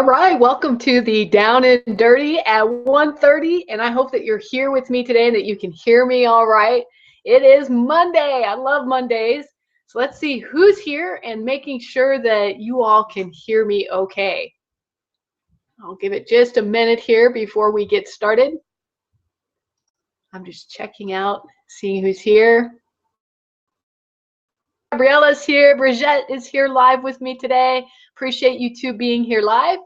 All right, welcome to the Down and Dirty at 1:30, and I hope that you're here with me today and that you can hear me all right. It is Monday. I love Mondays. So let's see who's here and making sure that you all can hear me okay. I'll give it just a minute here before we get started. I'm just checking out, seeing who's here. Gabriella's here. Brigitte is here live with me today. Appreciate you two being here live.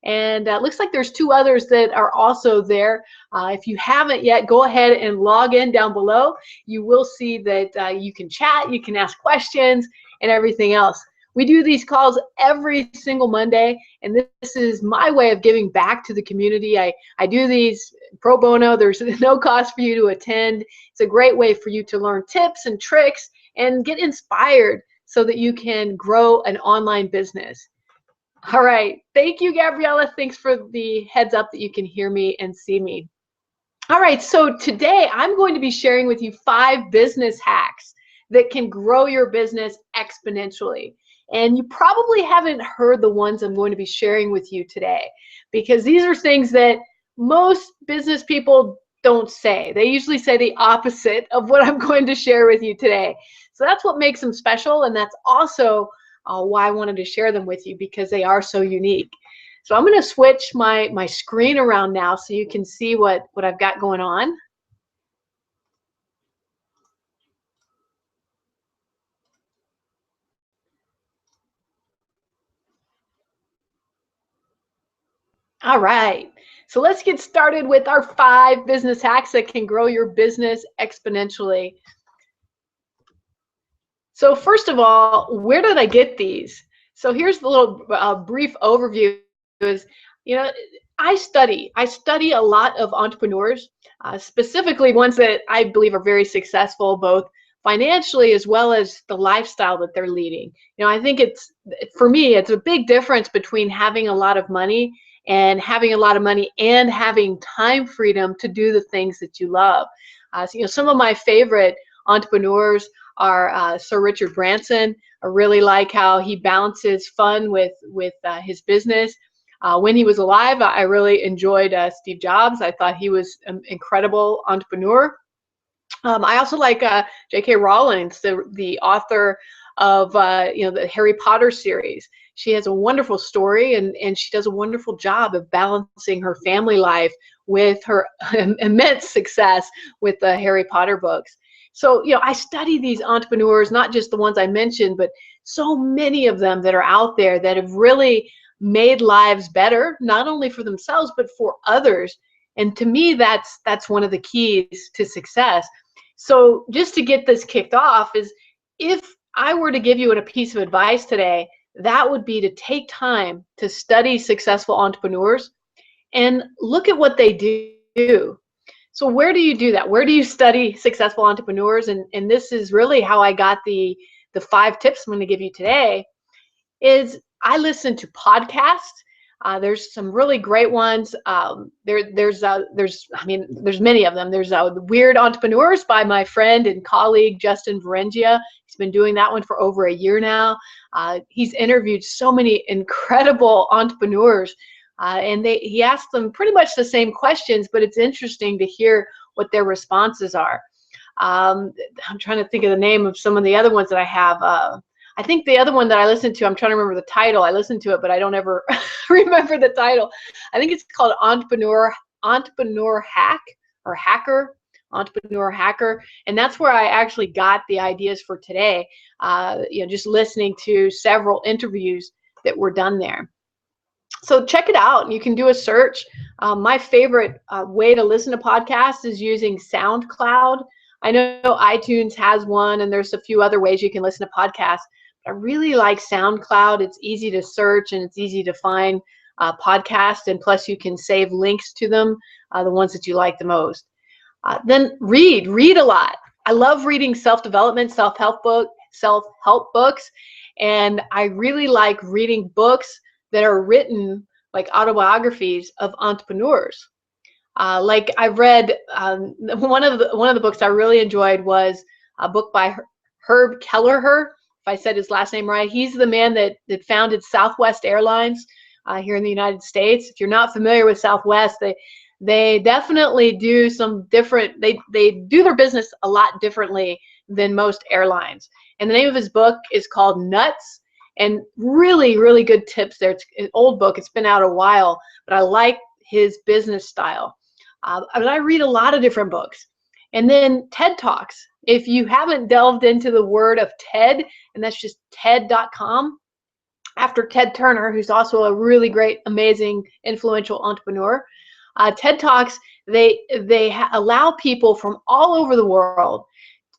And looks like there's two others that are also there. If you haven't yet, go ahead and log in down below. You will see that you can chat, you can ask questions, and everything else. We do these calls every single Monday, and this is my way of giving back to the community. I do these pro bono. There's no cost for you to attend. It's a great way for you to learn tips and tricks and get inspired so that you can grow an online business. All right, thank you, Gabriella. Thanks for the heads up that you can hear me and see me. All right, so today I'm going to be sharing with you 5 business hacks that can grow your business exponentially. And you probably haven't heard the ones I'm going to be sharing with you today, because these are things that most business people don't say. They usually say the opposite of what I'm going to share with you today. So that's what makes them special, and that's also why I wanted to share them with you, because they are so unique. So I'm going to switch my screen around now so you can see what I've got going on. All right, so let's get started with our 5 business hacks that can grow your business exponentially. So first of all, where did I get these? So here's the little brief overview. Is, I study a lot of entrepreneurs, specifically ones that I believe are very successful, both financially as well as the lifestyle that they're leading. I think for me, it's a big difference between having a lot of money and having a lot of money and having time freedom to do the things that you love. So, some of my favorite entrepreneurs are Sir Richard Branson. I really like how he balances fun with his business. When he was alive, I really enjoyed Steve Jobs. I thought he was an incredible entrepreneur. I also like J.K. Rowling, the author of the Harry Potter series. She has a wonderful story, and she does a wonderful job of balancing her family life with her immense success with the Harry Potter books. So, I study these entrepreneurs, not just the ones I mentioned, but so many of them that are out there that have really made lives better, not only for themselves, but for others. And to me, that's one of the keys to success. So just to get this kicked off is, if I were to give you a piece of advice today, that would be to take time to study successful entrepreneurs and look at what they do. So where do you do that? Where do you study successful entrepreneurs? And this is really how I got the 5 tips I'm going to give you today. Is I listen to podcasts. There's some really great ones. There's many of them. There's Weird Entrepreneurs by my friend and colleague Justin Varengia. He's been doing that one for over a year now. He's interviewed so many incredible entrepreneurs. And he asked them pretty much the same questions, but it's interesting to hear what their responses are. I'm trying to think of the name of some of the other ones that I have. I think the other one that I listened to, I'm trying to remember the title. I listened to it, but I don't ever remember the title. I think it's called Entrepreneur Hack or Hacker, Entrepreneur Hacker. And that's where I actually got the ideas for today, just listening to several interviews that were done there. So check it out. You can do a search. My favorite way to listen to podcasts is using SoundCloud. I know iTunes has one, and there's a few other ways you can listen to podcasts. I really like SoundCloud. It's easy to search, and it's easy to find podcasts, and plus you can save links to them, the ones that you like the most. Then read a lot. I love reading self-development, self-help books, and I really like reading books that are written like autobiographies of entrepreneurs. Like I read one of the books I really enjoyed was a book by Herb Kelleher. If I said his last name right, he's the man that founded Southwest Airlines, here in the United States. If you're not familiar with Southwest, they definitely do some different. They do their business a lot differently than most airlines. And the name of his book is called Nuts, and really, really good tips there. It's an old book. It's been out a while, but I like his business style. But I read a lot of different books. And then TED Talks. If you haven't delved into the word of TED, and that's just TED.com, after Ted Turner, who's also a really great, amazing, influential entrepreneur, TED Talks, they allow people from all over the world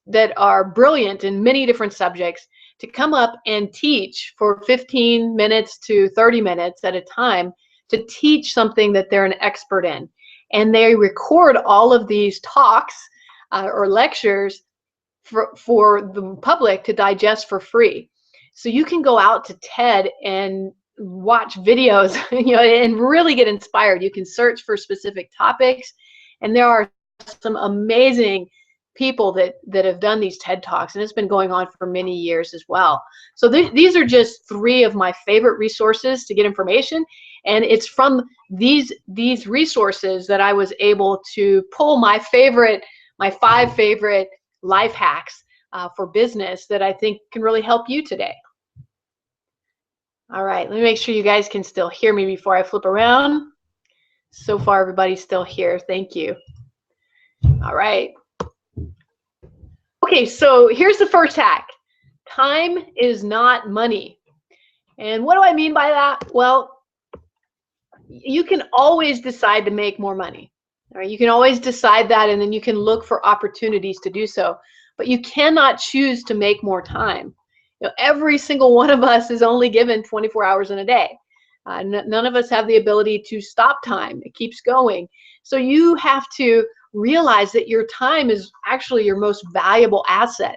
that are brilliant in many different subjects to come up and teach for 15 minutes to 30 minutes at a time to teach something that they're an expert in. And they record all of these talks or lectures for the public to digest for free. So you can go out to TED and watch videos, and really get inspired. You can search for specific topics, and there are some amazing people that have done these TED Talks, and it's been going on for many years as well. So these are just three of my favorite resources to get information, and it's from these resources that I was able to pull my 5 favorite life hacks for business that I think can really help you today. All right, let me make sure you guys can still hear me before I flip around. So far, everybody's still here. Thank you. All right. Okay, so here's the first hack. Time is not money. And what do I mean by that? Well, you can always decide to make more money. All right, you can always decide that, and then you can look for opportunities to do so. But you cannot choose to make more time. Every single one of us is only given 24 hours in a day. None of us have the ability to stop time. It keeps going. So you have to realize that your time is actually your most valuable asset,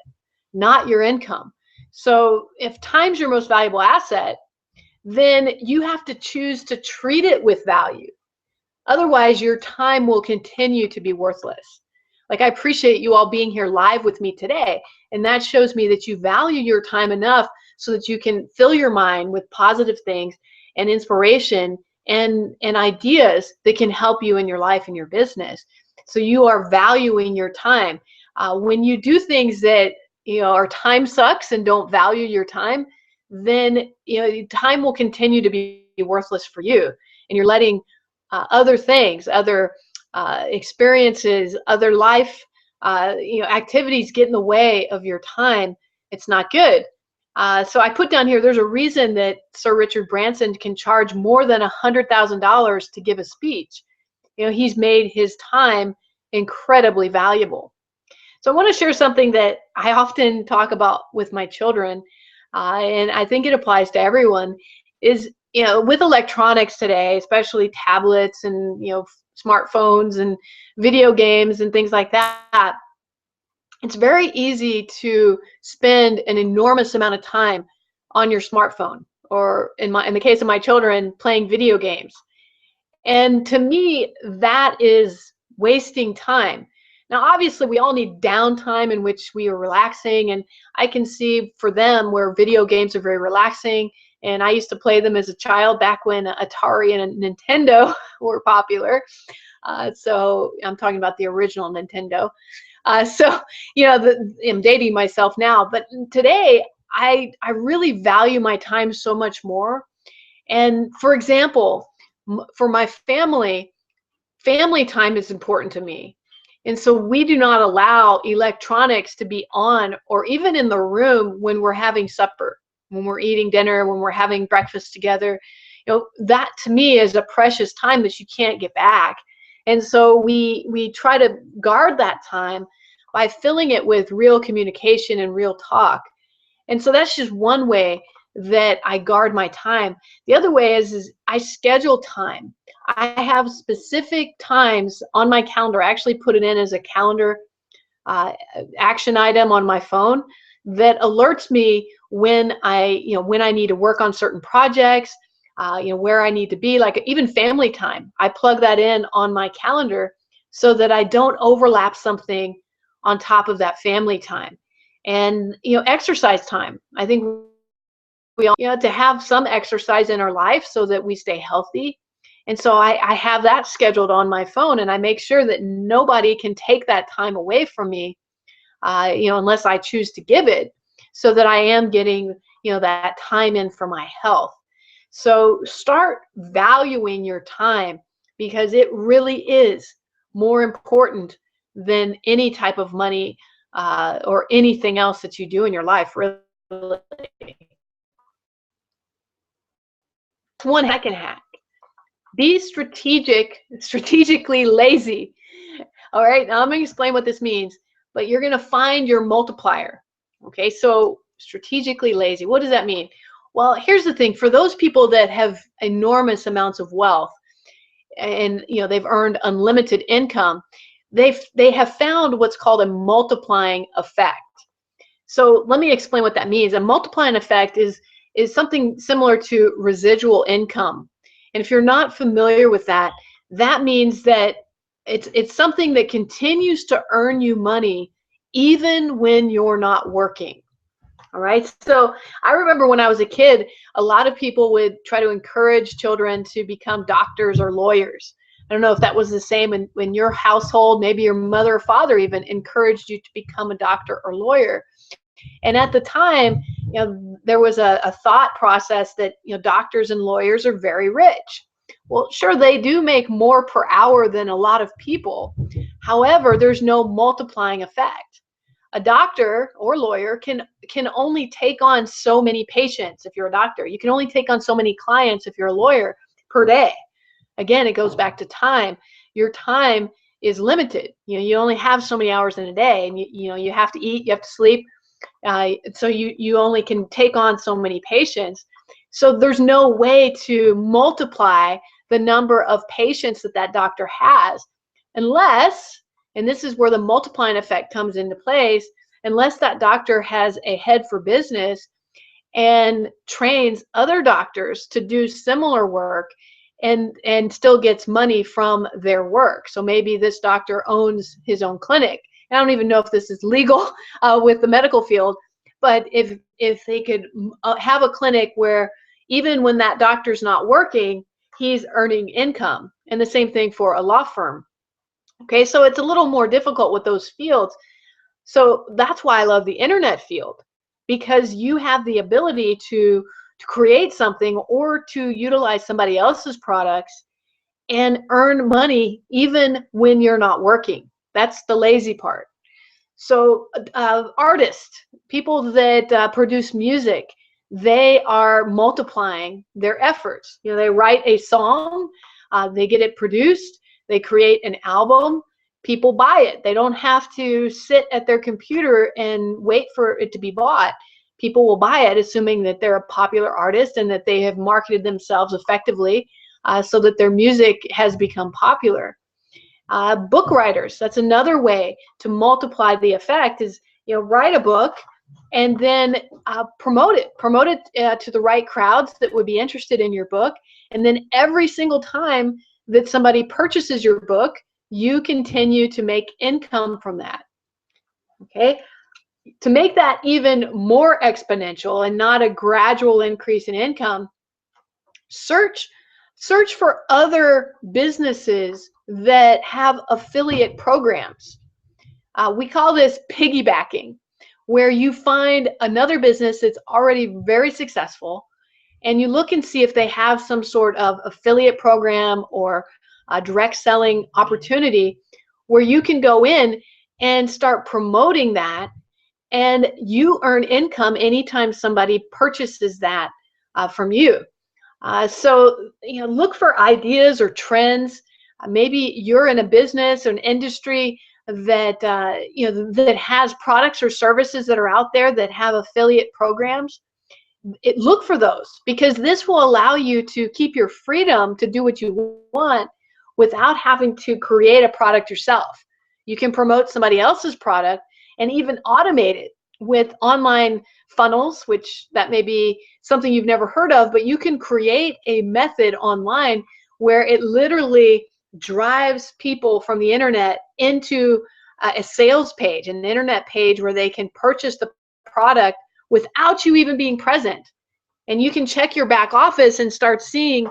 not your income. So if time's your most valuable asset, then you have to choose to treat it with value. Otherwise, your time will continue to be worthless. Like, I appreciate you all being here live with me today, and that shows me that you value your time enough so that you can fill your mind with positive things and inspiration and ideas that can help you in your life and your business. So you are valuing your time. When you do things that are time sucks and don't value your time, then time will continue to be worthless for you, and you're letting other things, other experiences, other life activities get in the way of your time. It's not good. So I put down here, there's a reason that Sir Richard Branson can charge more than $100,000 to give a speech. He's made his time incredibly valuable. So I want to share something that I often talk about with my children, and I think it applies to everyone, is with electronics today, especially tablets and smartphones and video games and things like that, it's very easy to spend an enormous amount of time on your smartphone, or in the case of my children, playing video games. And to me, that is wasting time. Now, obviously, we all need downtime in which we are relaxing, and I can see for them where video games are very relaxing. And I used to play them as a child back when Atari and Nintendo were popular. So I'm talking about the original Nintendo. I'm dating myself now, but today I really value my time so much more. And for example, for my family time is important to me. And so we do not allow electronics to be on or even in the room when we're having supper, when we're eating dinner, when we're having breakfast together. That to me is a precious time that you can't get back. And so we try to guard that time by filling it with real communication and real talk. And so that's just one way that I guard my time. The other way is I schedule time. I have specific times on my calendar. I actually put it in as a calendar action item on my phone that alerts me when I need to work on certain projects, where I need to be, like even family time. I plug that in on my calendar so that I don't overlap something on top of that family time. And exercise time. I think we all, to have some exercise in our life so that we stay healthy. And so I have that scheduled on my phone, and I make sure that nobody can take that time away from me, unless I choose to give it, so that I am getting, that time in for my health. So start valuing your time, because it really is more important than any type of money or anything else that you do in your life, really. One second hack. Be strategically lazy. All right, now I'm going to explain what this means, but you're going to find your multiplier. Okay, so strategically lazy. What does that mean? Well, here's the thing. For those people that have enormous amounts of wealth, and they've earned unlimited income, they have found what's called a multiplying effect. So let me explain what that means. A multiplying effect is something similar to residual income. And if you're not familiar with that, that means that it's something that continues to earn you money even when you're not working. All right. So I remember when I was a kid, a lot of people would try to encourage children to become doctors or lawyers. I don't know if that was the same in your household. Maybe your mother or father even encouraged you to become a doctor or lawyer. And at the time, there was a thought process that, doctors and lawyers are very rich. Well, sure, they do make more per hour than a lot of people. However, there's no multiplying effect. A doctor or lawyer can only take on so many patients if you're a doctor. You can only take on so many clients if you're a lawyer per day. Again, it goes back to time. Your time is limited. You only have so many hours in a day, and you have to eat, you have to sleep. So you only can take on so many patients. So there's no way to multiply the number of patients that doctor has, unless, and this is where the multiplying effect comes into place, unless that doctor has a head for business and trains other doctors to do similar work and still gets money from their work. So maybe this doctor owns his own clinic. I don't even know if this is legal with the medical field, but if they could have a clinic where even when that doctor's not working, he's earning income. And the same thing for a law firm. Okay, so it's a little more difficult with those fields. So that's why I love the internet field, because you have the ability to create something or to utilize somebody else's products and earn money even when you're not working. That's the lazy part. So artists, people that produce music, they are multiplying their efforts. They write a song, they get it produced, they create an album, people buy it. They don't have to sit at their computer and wait for it to be bought. People will buy it, assuming that they're a popular artist and that they have marketed themselves effectively so that their music has become popular. Book writers, that's another way to multiply the effect, is write a book and then promote it to the right crowds that would be interested in your book. And then every single time that somebody purchases your book, you continue to make income from that. Okay, to make that even more exponential and not a gradual increase in income, search for other businesses that have affiliate programs. We call this piggybacking, where you find another business that's already very successful and you look and see if they have some sort of affiliate program or a direct selling opportunity where you can go in and start promoting that, and you earn income anytime somebody purchases that from you. So look for ideas or trends. Maybe you're in a business or an industry that that has products or services that are out there that have affiliate programs. Look for those, because this will allow you to keep your freedom to do what you want without having to create a product yourself. You can promote somebody else's product and even automate it with online funnels, which that may be something you've never heard of, but you can create a method online where it literally drives people from the internet into a sales page, an internet page where they can purchase the product without you even being present. And you can check your back office and start seeing,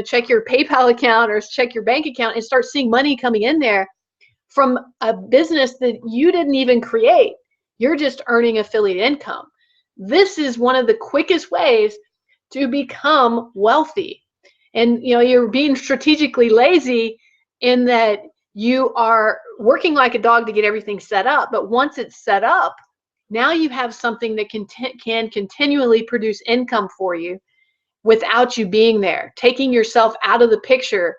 check your PayPal account or check your bank account and start seeing money coming in there from a business that you didn't even create. You're just earning affiliate income. This is one of the quickest ways to become wealthy. And you're being strategically lazy in that you are working like a dog to get everything set up. But once it's set up, now you have something that can continually produce income for you without you being there. Taking yourself out of the picture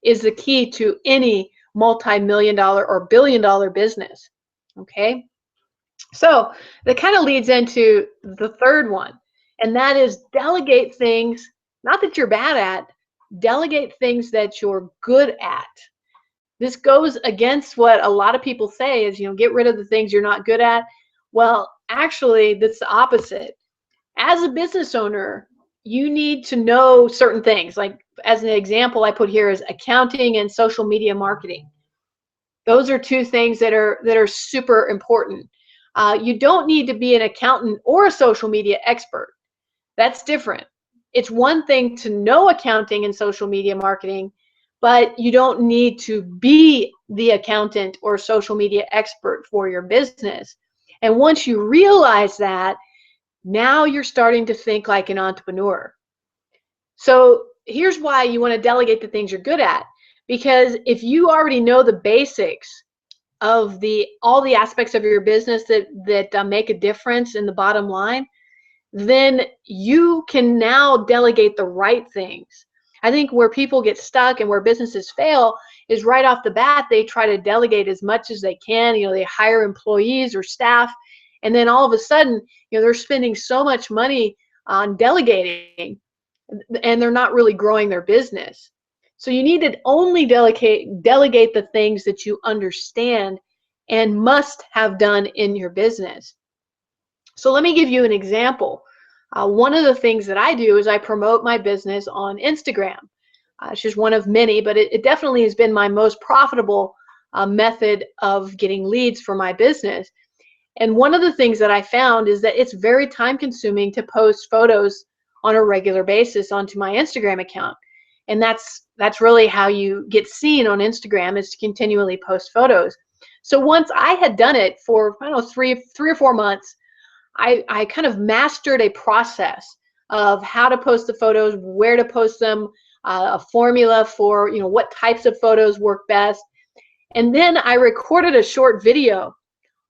is the key to any multi-million-dollar or billion-dollar business. Okay? So that kind of leads into the third one, and that is delegate things, not that you're bad at, delegate things that you're good at. This goes against what a lot of people say is, get rid of the things you're not good at. Well, actually, that's the opposite. As a business owner, you need to know certain things. Like, as an example, I put here is accounting and social media marketing. Those are two things that are super important. You don't need to be an accountant or a social media expert. That's different. It's one thing to know accounting and social media marketing, but you don't need to be the accountant or social media expert for your business. And once you realize that, now you're starting to think like an entrepreneur. So here's why you want to delegate the things you're good at. Because if you already know the basics of all the aspects of your business that make a difference in the bottom line, then you can now delegate the right things. I think where people get stuck and where businesses fail is right off the bat, they try to delegate as much as they can. They hire employees or staff, and then all of a sudden, they're spending so much money on delegating, and they're not really growing their business. So you need to only delegate the things that you understand and must have done in your business. So let me give you an example. One of the things that I do is I promote my business on Instagram. It's just one of many, but it definitely has been my most profitable method of getting leads for my business. And one of the things that I found is that it's very time consuming to post photos on a regular basis onto my Instagram account. And that's really how you get seen on Instagram, is to continually post photos. So once I had done it for, I don't know, three or 4 months, I kind of mastered a process of how to post the photos, where to post them, a formula for what types of photos work best. And then I recorded a short video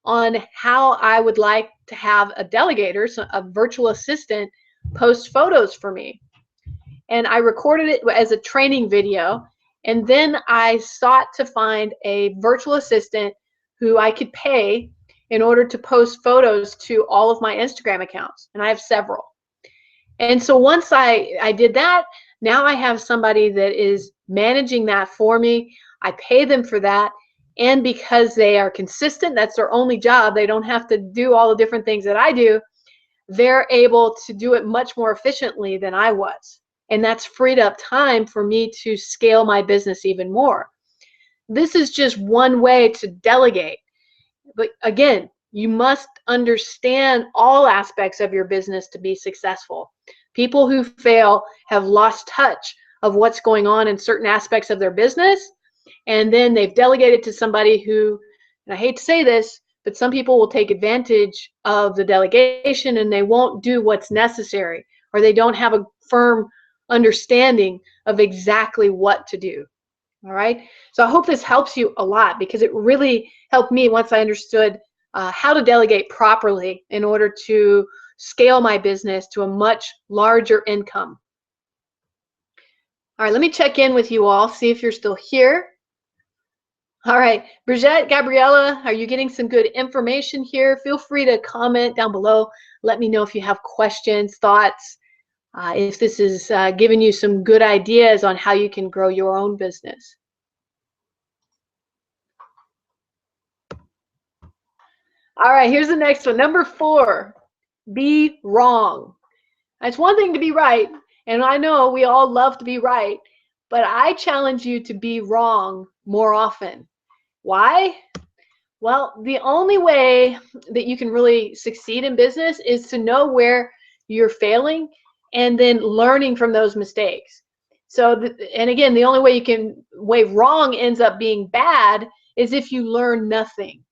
on how I would like to have a delegator, so a virtual assistant, post photos for me. And I recorded it as a training video. And then I sought to find a virtual assistant who I could pay in order to post photos to all of my Instagram accounts. And I have several. And so once I did that, now I have somebody that is managing that for me. I pay them for that. And because they are consistent, that's their only job. They don't have to do all the different things that I do. They're able to do it much more efficiently than I was. And that's freed up time for me to scale my business even more. This is just one way to delegate. But again, you must understand all aspects of your business to be successful. People who fail have lost touch of what's going on in certain aspects of their business, and then they've delegated to somebody who, and I hate to say this, but some people will take advantage of the delegation and they won't do what's necessary, or they don't have a firm understanding of exactly what to do. All right. So I hope this helps you a lot, because it really helped me once I understood how to delegate properly in order to scale my business to a much larger income. All right, let me check in with you all, see if you're still here. All right, Brigitte, Gabriella, are you getting some good information here? Feel free to comment down below. Let me know if you have questions, thoughts, if this is giving you some good ideas on how you can grow your own business. All right, here's the next one. Number 4, be wrong. It's one thing to be right, and I know we all love to be right, but I challenge you to be wrong more often. Why? Well, the only way that you can really succeed in business is to know where you're failing and then learning from those mistakes. So, and again, the only way wrong ends up being bad is if you learn nothing.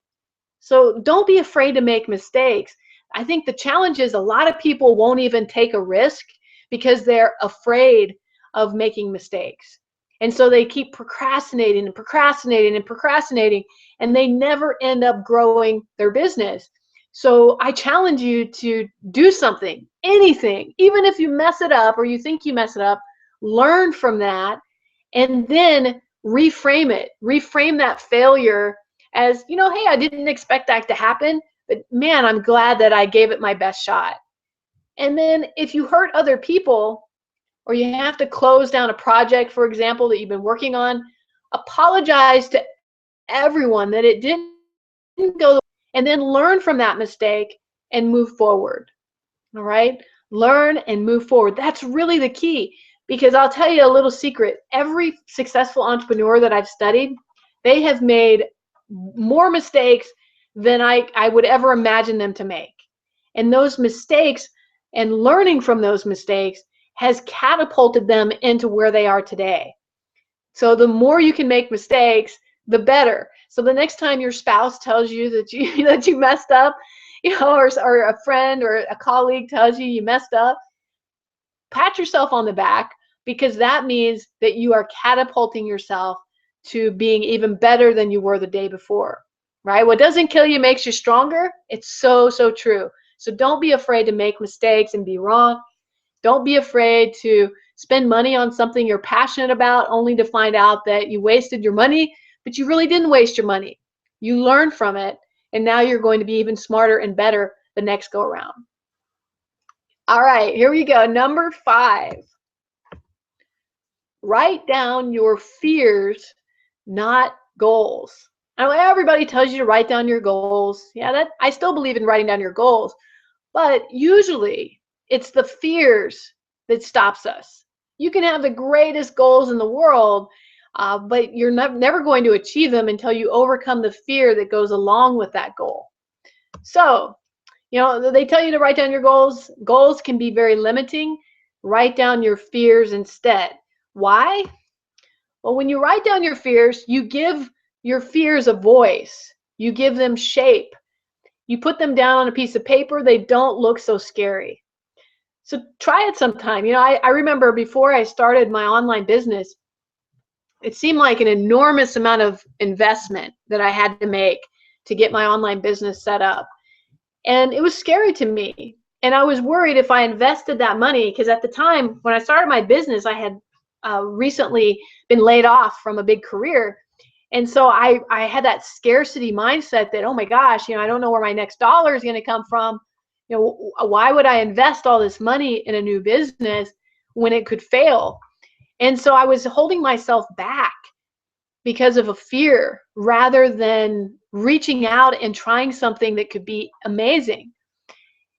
So don't be afraid to make mistakes. I think the challenge is a lot of people won't even take a risk because they're afraid of making mistakes. And so they keep procrastinating and procrastinating and procrastinating, and they never end up growing their business. So I challenge you to do something, anything, even if you mess it up or you think you mess it up, learn from that and then reframe it. Reframe that failure as, hey, I didn't expect that to happen, but man, I'm glad that I gave it my best shot. And then if you hurt other people or you have to close down a project, for example, that you've been working on, apologize to everyone that it didn't go, and then learn from that mistake and move forward. All right? Learn and move forward. That's really the key, because I'll tell you a little secret. Every successful entrepreneur that I've studied, they have made more mistakes than I would ever imagine them to make. And those mistakes and learning from those mistakes has catapulted them into where they are today. So the more you can make mistakes, the better. So the next time your spouse tells you that you messed up, or a friend or a colleague tells you messed up, pat yourself on the back, because that means that you are catapulting yourself to being even better than you were the day before, right? What doesn't kill you makes you stronger. It's so, so true. So don't be afraid to make mistakes and be wrong. Don't be afraid to spend money on something you're passionate about only to find out that you wasted your money, but you really didn't waste your money. You learned from it, and now you're going to be even smarter and better the next go around. All right, here we go. Number 5. Write down your fears, not goals. I know everybody tells you to write down your goals. Yeah, I still believe in writing down your goals, but usually it's the fears that stops us. You can have the greatest goals in the world, but you're never going to achieve them until you overcome the fear that goes along with that goal. So, they tell you to write down your goals. Goals can be very limiting. Write down your fears instead. Why? Well, when you write down your fears, you give your fears a voice. You give them shape. You put them down on a piece of paper, they don't look so scary. So try it sometime. I remember before I started my online business, it seemed like an enormous amount of investment that I had to make to get my online business set up. And it was scary to me. And I was worried if I invested that money, because at the time when I started my business, I had recently been laid off from a big career. And so I had that scarcity mindset that, oh my gosh, I don't know where my next dollar is going to come from. Why would I invest all this money in a new business when it could fail? And so I was holding myself back because of a fear rather than reaching out and trying something that could be amazing.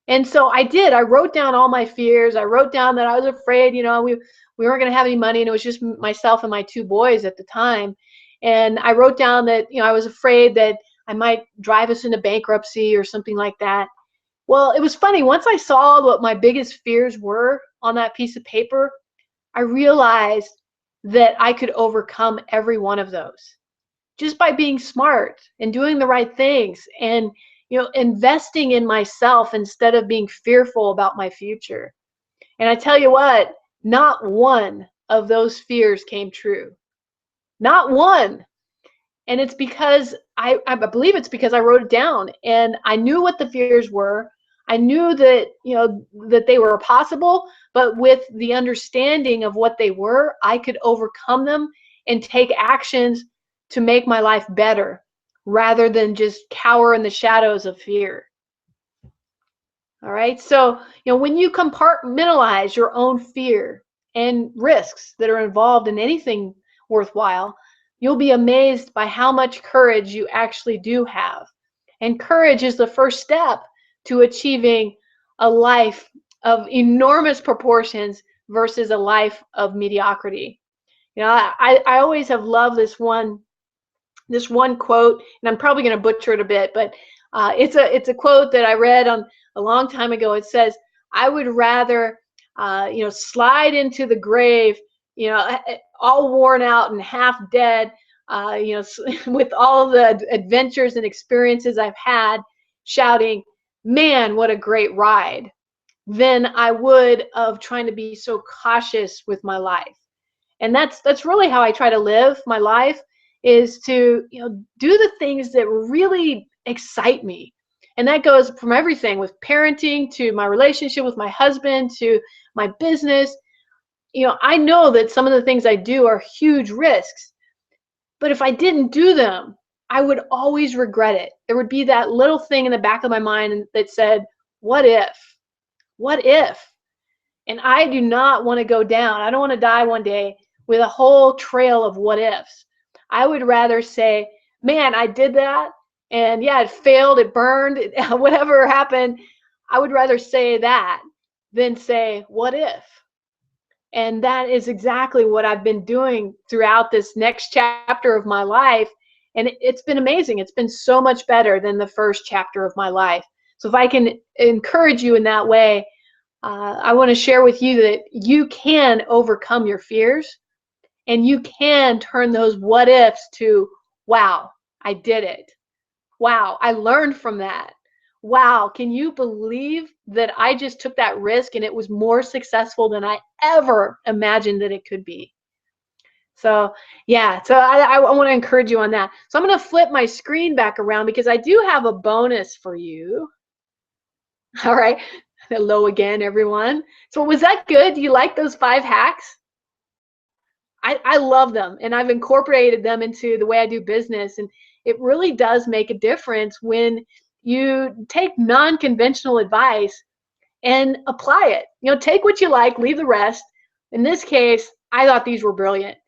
And so I did. I wrote down all my fears. I wrote down that I was afraid, we weren't going to have any money, and it was just myself and my 2 boys at the time. And I wrote down that, I was afraid that I might drive us into bankruptcy or something like that. Well, it was funny. Once I saw what my biggest fears were on that piece of paper, I realized that I could overcome every one of those just by being smart and doing the right things and, investing in myself instead of being fearful about my future. And I tell you what, not one of those fears came true. Not one. And it's because I believe it's because I wrote it down and I knew what the fears were. I knew that, that they were possible, but with the understanding of what they were, I could overcome them and take actions to make my life better rather than just cower in the shadows of fear. All right. So, when you compartmentalize your own fear and risks that are involved in anything worthwhile, you'll be amazed by how much courage you actually do have. And courage is the first step to achieving a life of enormous proportions versus a life of mediocrity. I always have loved this one quote, and I'm probably going to butcher it a bit, but it's a quote that I read on a long time ago. It says, "I would rather slide into the grave, all worn out and half dead, with all the adventures and experiences I've had, shouting, man, what a great ride, than I would of trying to be so cautious with my life. And that's really how I try to live my life, is to do the things that really excite me. And that goes from everything with parenting to my relationship with my husband to my business. I know that some of the things I do are huge risks, but if I didn't do them, I would always regret it. There would be that little thing in the back of my mind that said, what if? What if? And I do not want to go down. I don't want to die one day with a whole trail of what ifs. I would rather say, man, I did that, and yeah, it failed, it burned, whatever happened. I would rather say that than say, what if? And that is exactly what I've been doing throughout this next chapter of my life. And it's been amazing. It's been so much better than the first chapter of my life. So if I can encourage you in that way, I want to share with you that you can overcome your fears, and you can turn those what ifs to, wow, I did it. Wow, I learned from that. Wow, can you believe that I just took that risk and it was more successful than I ever imagined that it could be? So yeah, so I want to encourage you on that. So I'm going to flip my screen back around because I do have a bonus for you. All right. Hello again, everyone. So was that good? Do you like those 5 hacks? I love them, and I've incorporated them into the way I do business, and it really does make a difference when you take non-conventional advice and apply it. Take what you like, leave the rest. In this case, I thought these were brilliant.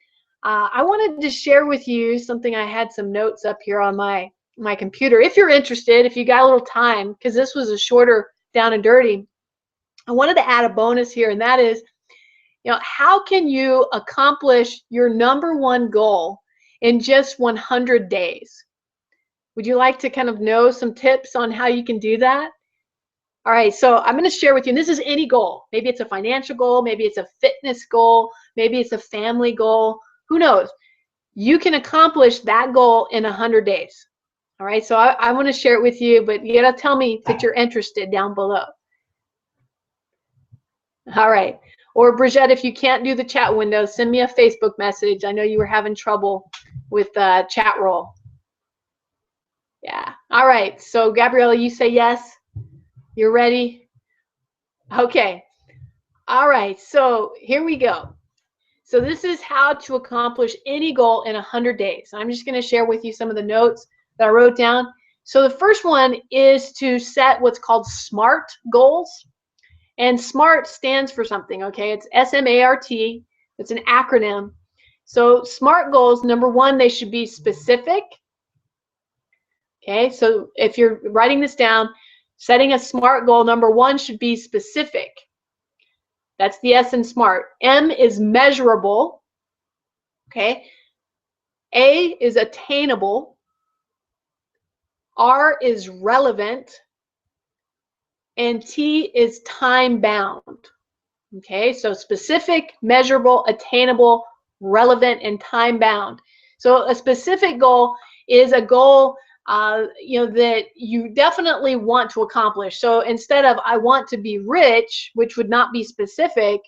I wanted to share with you something. I had some notes up here on my computer. If you're interested, if you got a little time, because this was a shorter down and dirty, I wanted to add a bonus here, and that is, how can you accomplish your #1 goal in just 100 days? Would you like to kind of know some tips on how you can do that? All right, so I'm going to share with you, and this is any goal. Maybe it's a financial goal, maybe it's a fitness goal, maybe it's a family goal. Who knows? You can accomplish that goal in 100 days. All right, so I want to share it with you, but you got to tell me that you're interested down below. All right. Or Brigitte, if you can't do the chat window, send me a Facebook message. I know you were having trouble with the chat roll. Yeah. All right. So Gabriella, you say yes? You're ready? Okay. All right. So here we go. So this is how to accomplish any goal in 100 days. I'm just going to share with you some of the notes that I wrote down. So the first one is to set what's called SMART goals. And SMART stands for something, okay? It's S-M-A-R-T. It's an acronym. So SMART goals, #1, they should be specific. Okay, so if you're writing this down, setting a SMART goal, #1 should be specific. That's the S in SMART. M is measurable. Okay. A is attainable. R is relevant. And T is time bound. Okay, so specific, measurable, attainable, relevant, and time bound. So a specific goal is a goal that you definitely want to accomplish. So instead of I want to be rich, which would not be specific,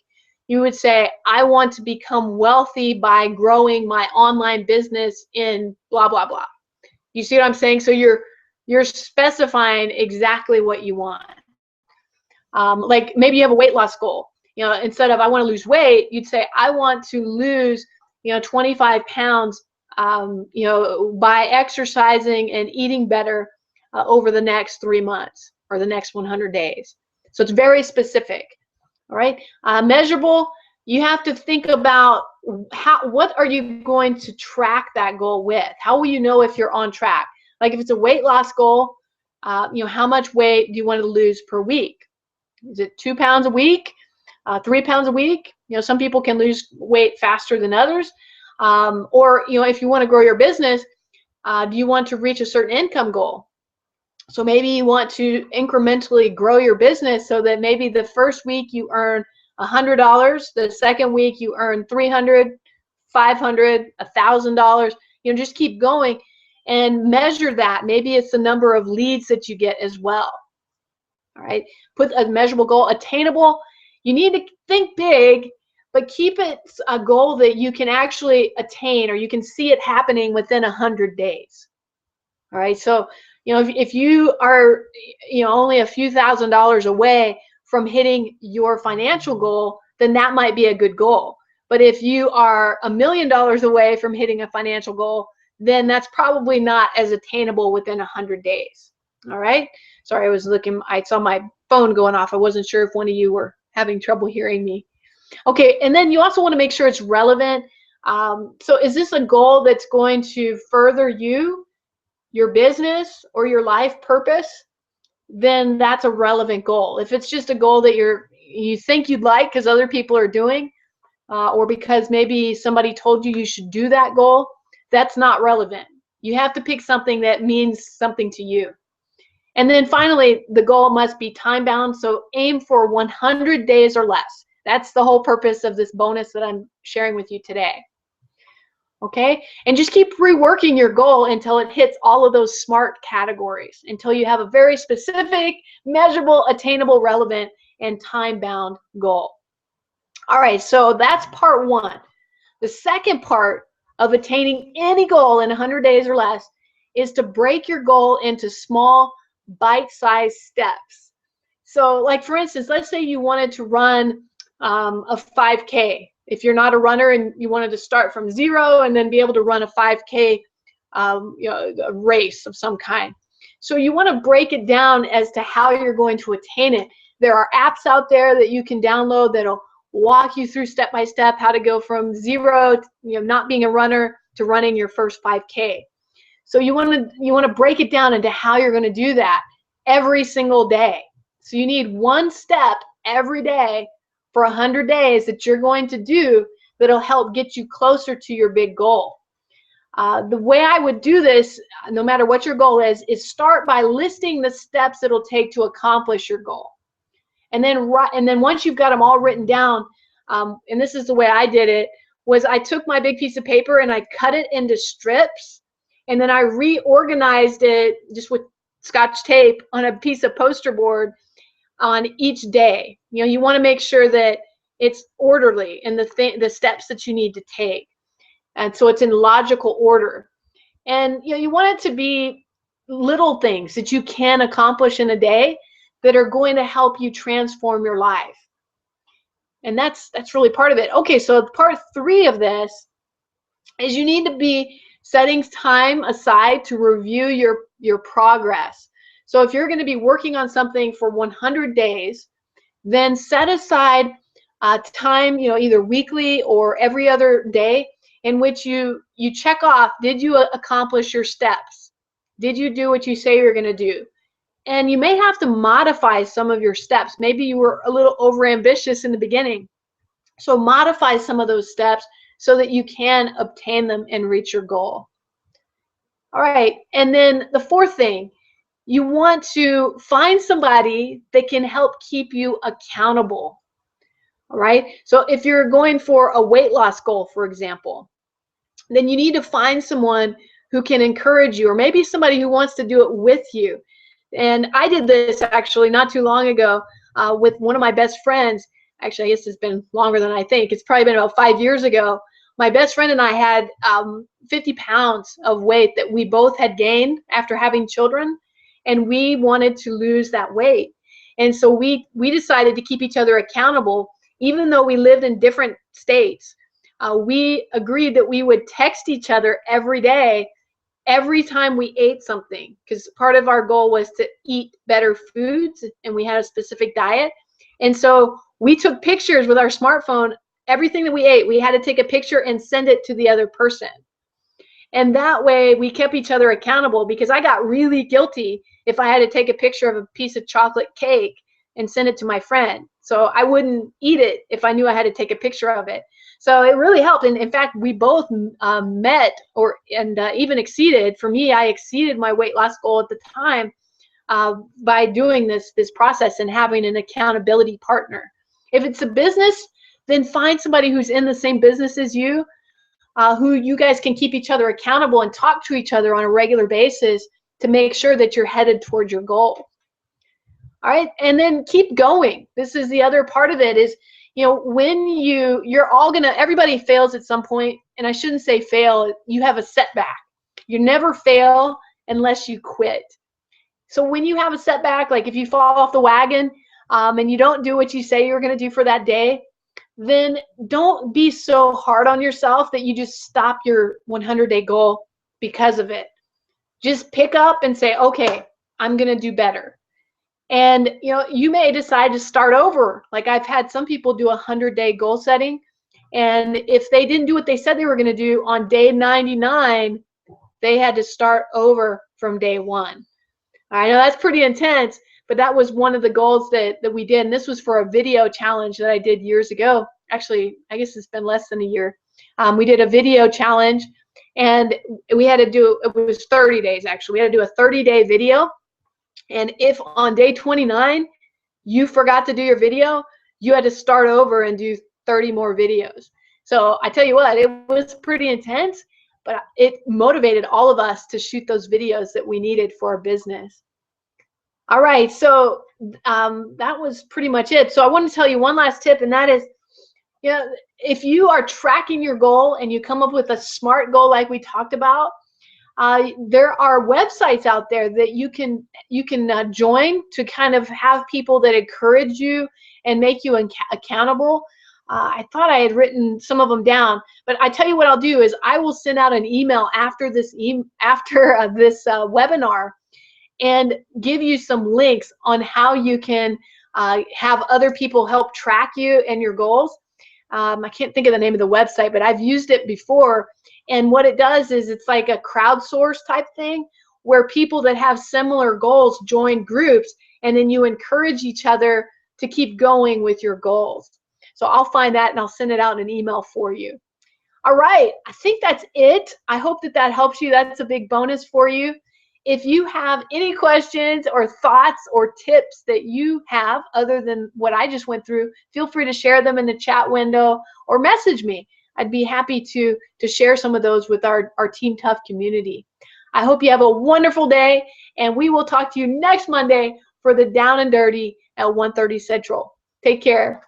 you would say I want to become wealthy by growing my online business in blah blah blah. You see what I'm saying? So you're specifying exactly what you want. Like maybe you have a weight loss goal. Instead of I want to lose weight, you'd say I want to lose 25 pounds by exercising and eating better over the next 3 months or the next 100 days. So it's very specific. All right. Measurable, you have to think about what are you going to track that goal with? How will you know if you're on track? Like if it's a weight loss goal, how much weight do you want to lose per week? Is it 2 pounds a week? 3 pounds a week? Some people can lose weight faster than others. Or if you want to grow your business, do you want to reach a certain income goal? So maybe you want to incrementally grow your business so that maybe the first week you earn $100. The second week you earn $300, $500, $1,000. Just keep going and measure that. Maybe it's the number of leads that you get as well. All right, put a measurable goal, attainable. You need to think big, but keep it a goal that you can actually attain, or you can see it happening within 100 days. All right, so if you are only a few $1,000s away from hitting your financial goal, then that might be a good goal. But if you are $1 million away from hitting a financial goal, then that's probably not as attainable within 100 days. All right, sorry, I saw my phone going off. I wasn't sure if one of you were having trouble hearing me. Okay, and then you also want to make sure it's relevant. So is this a goal that's going to further you, your business, or your life purpose? Then that's a relevant goal. If it's just a goal that you think you'd like because other people are doing, or because maybe somebody told you should do that goal, that's not relevant. You have to pick something that means something to you. And then finally, the goal must be time bound. So aim for 100 days or less. That's the whole purpose of this bonus that I'm sharing with you today. Okay, and just keep reworking your goal until it hits all of those SMART categories, until you have a very specific, measurable, attainable, relevant, and time-bound goal. All right, so that's part one. The second part of attaining any goal in 100 days or less is to break your goal into small, bite-sized steps. So, like for instance, let's say you wanted to run a 5K. If you're not a runner and you wanted to start from zero and then be able to run a 5K a race of some kind. So you want to break it down as to how you're going to attain it. There are apps out there that you can download that'll walk you through step by step how to go from zero, not being a runner, to running your first 5K. So you want to break it down into how you're going to do that every single day. So you need one step every day for 100 days that you're going to do that'll help get you closer to your big goal. The way I would do this, no matter what your goal is start by listing the steps it'll take to accomplish your goal. And then once you've got them all written down, and this is the way I did it, was I took my big piece of paper and I cut it into strips, and then I reorganized it just with Scotch tape on a piece of poster board on each day. You want to make sure that it's orderly in the steps that you need to take, and so it's in logical order. And you want it to be little things that you can accomplish in a day that are going to help you transform your life. And that's really part of it. Okay, so part three of this is you need to be setting time aside to review your progress. So if you're going to be working on something for 100 days, then set aside time, either weekly or every other day, in which you check off, did you accomplish your steps? Did you do what you say you're going to do? And you may have to modify some of your steps. Maybe you were a little overambitious in the beginning. So modify some of those steps so that you can obtain them and reach your goal. All right, and then the fourth thing, you want to find somebody that can help keep you accountable. All right, so if you're going for a weight loss goal, for example, then you need to find someone who can encourage you, or maybe somebody who wants to do it with you. And I did this actually not too long ago with one of my best friends. Actually, I guess it's been longer than I think. It's probably been about 5 years ago. My best friend and I had 50 pounds of weight that we both had gained after having children, and we wanted to lose that weight. And so we decided to keep each other accountable, even though we lived in different states. We agreed that we would text each other every day, every time we ate something, because part of our goal was to eat better foods, and we had a specific diet. And so we took pictures with our smartphone. Everything that we ate, we had to take a picture and send it to the other person. And that way we kept each other accountable, because I got really guilty if I had to take a picture of a piece of chocolate cake and send it to my friend. So I wouldn't eat it if I knew I had to take a picture of it. So it really helped. And in fact, we both met and even exceeded. For me, I exceeded my weight loss goal at the time by doing this process and having an accountability partner. If it's a business, then find somebody who's in the same business as you, who you guys can keep each other accountable and talk to each other on a regular basis to make sure that you're headed towards your goal. All right, and then keep going. This is the other part of it is, when you're all gonna, everybody fails at some point, and I shouldn't say fail, you have a setback. You never fail unless you quit. So when you have a setback, like if you fall off the wagon and you don't do what you say you're gonna do for that day, then don't be so hard on yourself that you just stop your 100-day goal because of it. Just pick up and say, okay, I'm gonna do better. And you may decide to start over. Like I've had some people do 100-day goal setting, and if they didn't do what they said they were going to do on day 99, they had to start over from day 1. I know that's pretty intense, but that was one of the goals that we did, and this was for a video challenge that I did years ago. Actually, I guess it's been less than a year. We did a video challenge, and we had to do, it was 30 days actually. We had to do a 30-day video. And if on day 29 you forgot to do your video, you had to start over and do 30 more videos. So I tell you what, it was pretty intense, but it motivated all of us to shoot those videos that we needed for our business. All right, so that was pretty much it. So I want to tell you one last tip, and that is, if you are tracking your goal and you come up with a SMART goal like we talked about, there are websites out there that you can join to kind of have people that encourage you and make you accountable. I thought I had written some of them down, but I tell you what I'll do is I will send out an email after this webinar and give you some links on how you can have other people help track you and your goals. I can't think of the name of the website, but I've used it before. And what it does is it's like a crowdsource type thing where people that have similar goals join groups, and then you encourage each other to keep going with your goals. So I'll find that and I'll send it out in an email for you. All right, I think that's it. I hope that helps you. That's a big bonus for you. If you have any questions or thoughts or tips that you have other than what I just went through, feel free to share them in the chat window or message me. I'd be happy to share some of those with our Team Tough community. I hope you have a wonderful day, and we will talk to you next Monday for the Down and Dirty at 1:30 Central. Take care.